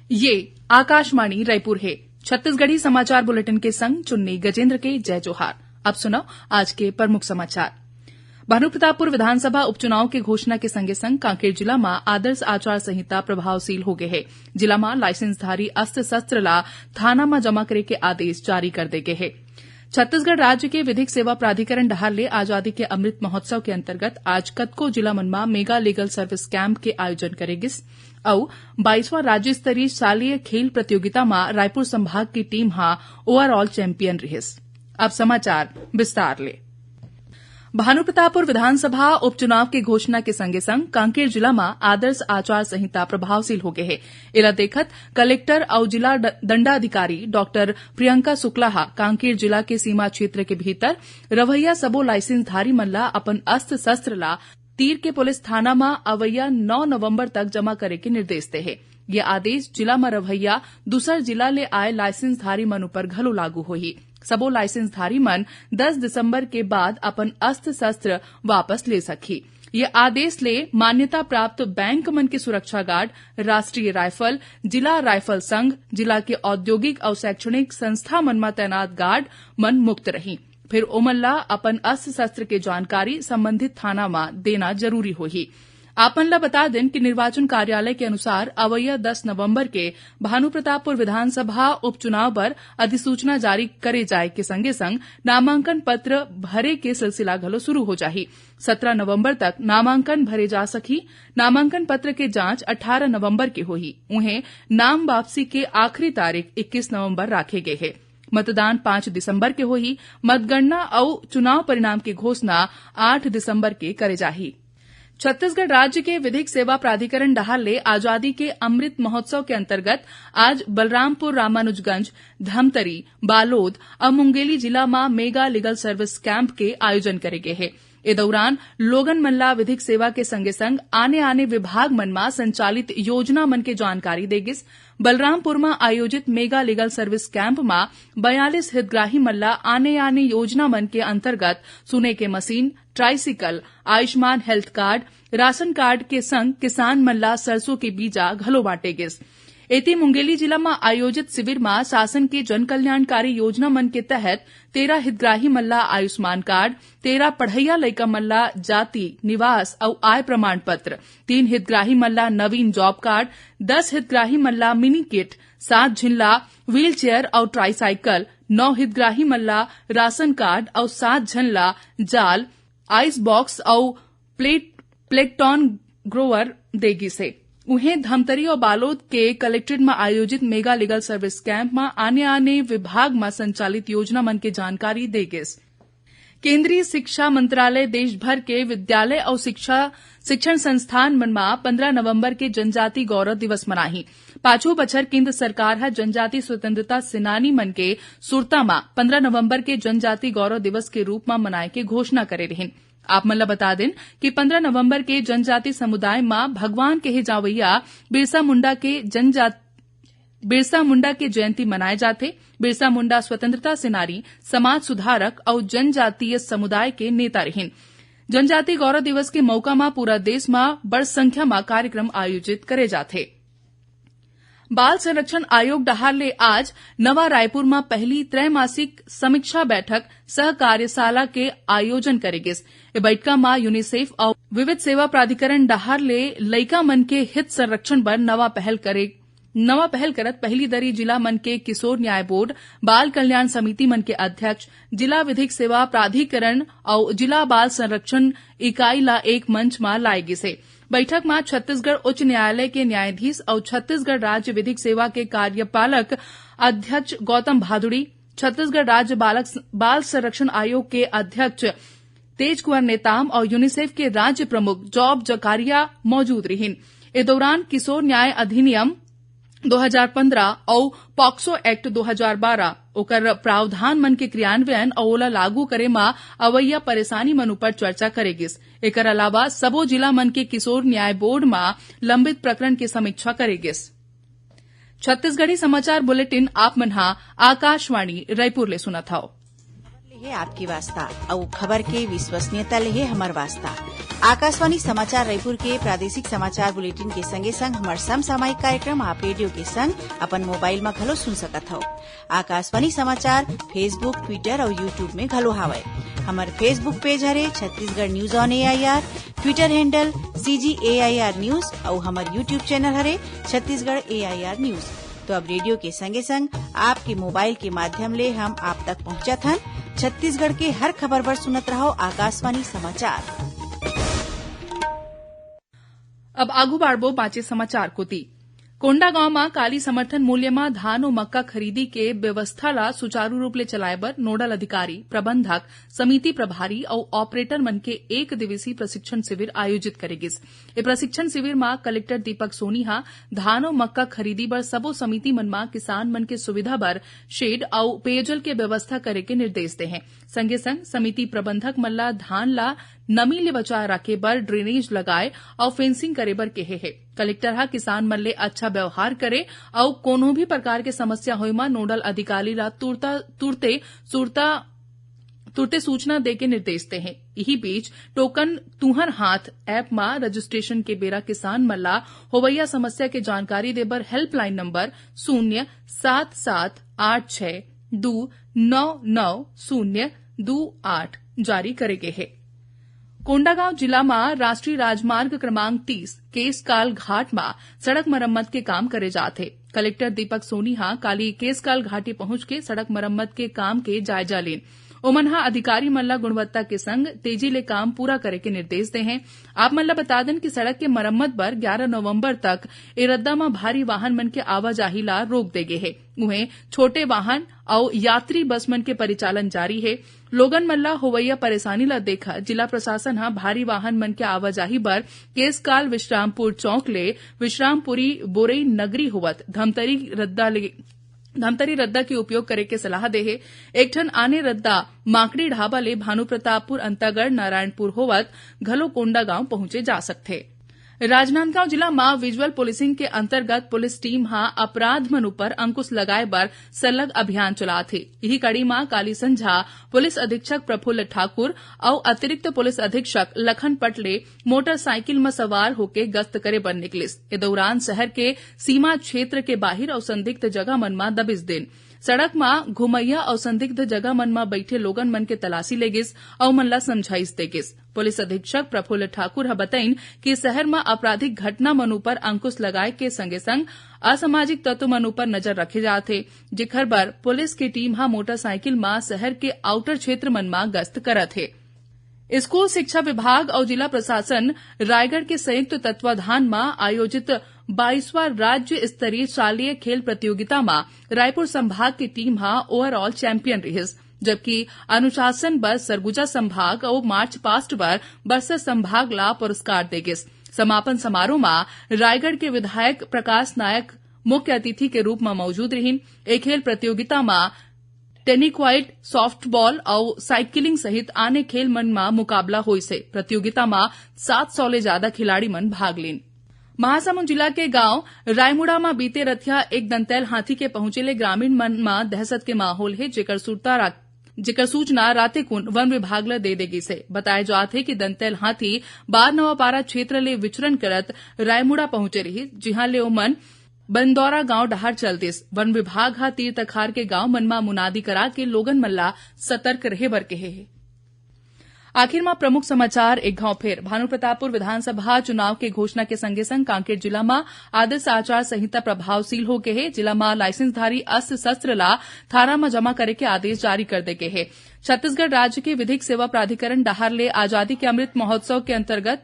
ये आकाशवाणी रायपुर है। छत्तीसगढ़ी समाचार बुलेटिन के संग चुन्नी गजेंद्र के जय जोहार। अब सुनो आज के प्रमुख समाचार। भानुप्रतापपुर विधानसभा उपचुनाव के घोषणा के संगे संग कांकेर जिला में आदर्श आचार संहिता प्रभावशील हो गए है। जिला में लाइसेंसधारी अस्त्र शस्त्र ला थाना में जमा करे के आदेश जारी कर दे गए है। छत्तीसगढ़ राज्य के विधिक सेवा प्राधिकरण डहार आजादी के अमृत महोत्सव के अंतर्गत आज कतको जिला मन में मेगा लीगल सर्विस कैंप के आयोजन करेगिस और 22वां राज्य स्तरीय शालेय खेल प्रतियोगिता में रायपुर संभाग की टीम ओवरऑल चैंपियन रहिस। अब समाचार विस्तार ले। भानुप्रतापपुर विधानसभा उपचुनाव के घोषणा के संगे संग कांकेर जिला में आदर्श आचार संहिता प्रभावशील हो गए है। इला देखत कलेक्टर और जिला दंडाधिकारी डॉक्टर प्रियंका शुक्ला कांकेर जिला के सीमा क्षेत्र के भीतर रवैया सबो लाइसेंसधारी मन ला अपन अस्त्र शस्त्र ला तीर के पुलिस थाना में अवैया 9 नवंबर तक जमा करे के निर्देश दे है। यह आदेश जिला में रवैया दूसर जिला ले आए लाइसेंसधारी मन पर घलो लागू होही। सबो लाइसेंसधारी मन 10 दिसंबर के बाद अपन अस्त्र शस्त्र वापस ले सकी। ये आदेश ले मान्यता प्राप्त बैंक मन के सुरक्षा गार्ड, राष्ट्रीय राइफल, जिला राइफल संघ, जिला के औद्योगिक और शैक्षणिक संस्था मन में तैनात गार्ड मन मुक्त रही। फिर ओमन ला अपन अस्त्र शस्त्र के जानकारी संबंधित थाना में देना जरूरी होही। आपन ला बता दें कि निर्वाचन कार्यालय के अनुसार अवैया 10 नवंबर के भानुप्रतापपुर विधानसभा उपचुनाव पर अधिसूचना जारी करे जाए के संगे संग नामांकन पत्र भरे के सिलसिला घलो शुरू हो जाही। 17 नवंबर तक नामांकन भरे जा सकी। नामांकन पत्र के जांच 18 नवंबर के होही। उन्हें नाम वापसी के आखिरी तारीख 21 नवंबर राखे गए है। मतदान 5 दिसंबर के होही। मतगणना और चुनाव परिणाम की घोषणा 8 दिसंबर के करे जाही। छत्तीसगढ़ राज्य के विधिक सेवा प्राधिकरण डहार आजादी के अमृत महोत्सव के अंतर्गत आज बलरामपुर, रामानुजगंज, धमतरी, बालोद और मुंगेली जिला में मेगा लीगल सर्विस कैंप के आयोजन करे गए है। इस दौरान लोगन मन ला विधिक सेवा के संगे संग आने विभाग मन में संचालित योजना मन के जानकारी देगिस। बलरामपुर में आयोजित मेगा लीगल सर्विस कैंप में 42 हितग्राही मन ला आने योजना मन के अंतर्गत सुने के machine, tricycle, Ayushman health card, ration card के संग किसान मन ला सरसों के बीजा घलो बांटे गिस। एती मुंगेली जिला में आयोजित शिविर में शासन के जन कल्याणकारी योजना मन के तहत 13 हितग्राही मन ला आयुष्मान कार्ड, 13 पढ़ैया लइका मन ला जाति, निवास और आय प्रमाण पत्र, 3 हितग्राही मन ला नवीन जॉब कार्ड, 10 हितग्राही मन ला मिनी किट, 7 झिन ला व्हील चेयर और ट्राईसाइकिल, 9 हितग्राही मन ला राशन कार्ड और 7 झन ला जाल, आइस बॉक्स और प्लेटॉन ग्रोवर देगी से। उन्हें धमतरी और बालोद के कलेक्ट्रेट में आयोजित मेगा लीगल सर्विस कैंप में आने विभाग में संचालित योजना मन के जानकारी देगिस। केंद्रीय शिक्षा मंत्रालय देश भर के विद्यालय और शिक्षण संस्थान मन में 15 नवंबर के जनजाति गौरव दिवस मनाही। 5 बछर केंद्र सरकार जनजाति स्वतंत्रता सेनानी मन के सुरता में 15 नवंबर के जनजाति गौरव दिवस के रूप में मनाए के घोषणा करे रहिन। आप मन ला बता दें कि 15 नवंबर के जनजाति समुदाय में भगवान कहे जावैया बिरसा मुंडा के जयंती मनाए जाते। बिरसा मुंडा स्वतंत्रता सेनानी, समाज सुधारक और जनजातीय समुदाय के नेता रहिन। जनजाति गौरव दिवस के मौका में पूरा देश में बड़ संख्या में कार्यक्रम आयोजित करे जाते। बाल संरक्षण आयोग डहार आज नवा रायपुर में पहली त्रैमासिक समीक्षा बैठक सह कार्यशाला के आयोजन करेगिस। बैठका में यूनिसेफ और विविध सेवा प्राधिकरण डहार लइका मन के हित संरक्षण पर नवा पहल करत पहली दरी जिला मन के किशोर न्याय बोर्ड, बाल कल्याण समिति मन के अध्यक्ष, जिला विधिक सेवा प्राधिकरण और जिला बाल संरक्षण इकाई ला एक मंच में लाए गिसे। बैठक में छत्तीसगढ़ उच्च न्यायालय के न्यायाधीश और छत्तीसगढ़ राज्य विधिक सेवा के कार्यपालक अध्यक्ष गौतम भादुड़ी, छत्तीसगढ़ राज्य बाल संरक्षण आयोग के अध्यक्ष तेज कुंवर नेताम और यूनिसेफ के राज्य प्रमुख जॉब जकारिया मौजूद रहिन। इस दौरान किशोर न्याय अधिनियम 2015 और पॉक्सो एक्ट 2012 ओकर प्रावधान मन के क्रियान्वयन और ओला लागू करे में अवैया परेशानी मन पर चर्चा करेगिस। एकर अलावा सबो जिला मन के किशोर न्याय बोर्ड में लंबित प्रकरण की समीक्षा करेगिस। छत्तीसगढ़ी समाचार बुलेटिन आप मन आकाशवाणी रायपुर ले सुनत हव। है आपकी वास्ता और खबर के विश्वसनीयता ले हमार वास्ता। आकाशवाणी समाचार रायपुर के प्रादेशिक समाचार बुलेटिन के संगे संग हमार समसामयिक कार्यक्रम आप रेडियो के संग अपन मोबाइल में घलो सुन सकत हो। आकाशवाणी समाचार फेसबुक, ट्विटर और यूट्यूब में घलो हावय। हमार फेसबुक पेज हरे Chhattisgarh news on AIR, Twitter handle CGAIR news और हमार यूट्यूब चैनल हरे छत्तीसगढ़ AIR न्यूज। तो अब रेडियो के संगे संग आपके मोबाइल के माध्यम ले हम आप तक पहुंचत हन। छत्तीसगढ़ के हर खबर पर सुनत रहो आकाशवाणी समाचार। अब आगू बाढ़बो बाँचे समाचार कोती। कोंडागांव में काली समर्थन मूल्य में धान और मक्का खरीदी के व्यवस्था ला सुचारू रूप ले चलाए बर नोडल अधिकारी, प्रबंधक, समिति प्रभारी और ऑपरेटर मन के एक दिवसीय प्रशिक्षण शिविर आयोजित करे गिस। ए प्रशिक्षण शिविर में कलेक्टर दीपक सोनी हा धान और मक्का खरीदी बर सबो समिति मन में किसान मन के सुविधा बर शेड और पेयजल के व्यवस्था करे के निर्देश दे हैं। संगे संग समिति प्रबंधक मन ला धान ला नमी ले बचाए रखे बर ड्रेनेज लगाए और फेंसिंग करे बर कहे है। कलेक्टर हा किसान मन ले अच्छा व्यवहार करे और कोनो भी प्रकार के समस्या होय मा नोडल अधिकारी ला तुरते सूचना दे के निर्देश दे हैं। यही बीच टोकन तुहर हाथ ऐप मा रजिस्ट्रेशन के बेरा किसान मन ला होवैया समस्या के जानकारी दे बर हेल्पलाइन नंबर 07786299028 जारी करे गे है। कोंडागांव जिला में राष्ट्रीय राजमार्ग क्रमांक 30 केसकाल घाट में सड़क मरम्मत के काम करे जाते। कलेक्टर दीपक सोनी हा काली केसकाल घाटी पहुंच के सड़क मरम्मत के काम के जायजा लेन। ओमनहा अधिकारी मन ला गुणवत्ता के संग तेजी ले काम पूरा करे के निर्देश दे हैं। आप मन ला बता दें कि सड़क के मरम्मत पर 11 नवंबर तक इरद्दा में भारी वाहन मन के आवाजाही ला रोक दे गे है। उन्हें छोटे वाहन और यात्री बस मन के परिचालन जारी है। लोगन मन ला होवैया परेशानी ला देखा जिला प्रशासन हा भारी वाहन मन के आवाजाही बर केसकाल विश्रामपुर चौक ले विश्रामपुरी बोरई नगरी होवत धमतरी रद्दा के उपयोग करे के सलाह दे है। एक ठन आने रद्दा माकड़ी ढाबा ले भानु प्रतापपुर, अंतागढ़, नारायणपुर होवत घलो कोंडागांव पहुंचे जा सकते। राजनांदगांव जिला में विजुअल पुलिसिंग के अंतर्गत पुलिस टीम हा अपराध मन ऊपर अंकुश लगाए बर सरलग अभियान चलात हे। यही कड़ी में काली संझा पुलिस अधीक्षक प्रफुल्ल ठाकुर और अतिरिक्त पुलिस अधीक्षक लखन पटले मोटरसाइकिल में सवार होके गश्त करे बर निकलिस। ए दौरान शहर के सीमा क्षेत्र के बाहिर और संदिग्ध जगह मन में दबिश देन। सड़क में घुमैया और संदिग्ध जगह मन में बैठे लोगन मन के तलाशी ले गिस और मन ला समझाइश दे गिस। पुलिस अधीक्षक प्रफुल्ल ठाकुर बताइन कि शहर में आपराधिक घटना मन ऊपर अंकुश लगाए के संगे संग असामाजिक तत्व मन ऊपर नजर रखे जाते, जेखर बर पुलिस की टीम हा मोटरसाइकिल में शहर के आउटर क्षेत्र मन में गश्त करत है। स्कूल शिक्षा विभाग और जिला प्रशासन रायगढ़ के संयुक्त तत्वाधान में आयोजित 22वां राज्य स्तरीय शालेय खेल प्रतियोगिता में रायपुर संभाग की टीम हा ओवरऑल चैंपियन रहिस, जबकि अनुशासन बर सरगुजा संभाग और मार्च पास्ट बर बस्तर संभाग ला पुरस्कार देगिस। समापन समारोह में रायगढ़ के विधायक प्रकाश नायक मुख्य अतिथि के रूप में मौजूद रहिन। एक खेल प्रतियोगिता में टेनिक्वाइट, सॉफ्टबॉल और साइकिलिंग सहित आने खेल मन में मुकाबला होई से प्रतियोगिता में 700 ले ज्यादा खिलाड़ी मन भाग लेन। महासमुंद जिला के गांव रायमुड़ा में बीते रथिया एक दंतैल हाथी के पहुंचेले ग्रामीण मन में दहशत के माहौल है, जेकर सूचना राते कुन वन विभाग ला दे देगी से बताए जात है कि दंतैल हाथी बार नवापारा क्षेत्र ले विचरण करत रायमुड़ा पहुंचे रही, जिहां ले ओमन बंदौरा गांव डहार चल दिस। वन विभाग हा तीर तखार के गांव मन में मुनादी करा के लोगन मन ला सतर्क रहे बर कहे है। आखिर में प्रमुख समाचार एक घाव फेर। भानु प्रतापपुर विधानसभा चुनाव के घोषणा के संगे संग कांकेर जिला में आदर्श आचार संहिता प्रभावशील हो गए है। जिला में लाइसेंसधारी अस्त्र शस्त्र ला थाना में जमा करे के आदेश जारी कर दे गए है। छत्तीसगढ़ राज्य के विधिक सेवा प्राधिकरण डहार ले आजादी के अमृत महोत्सव के अंतर्गत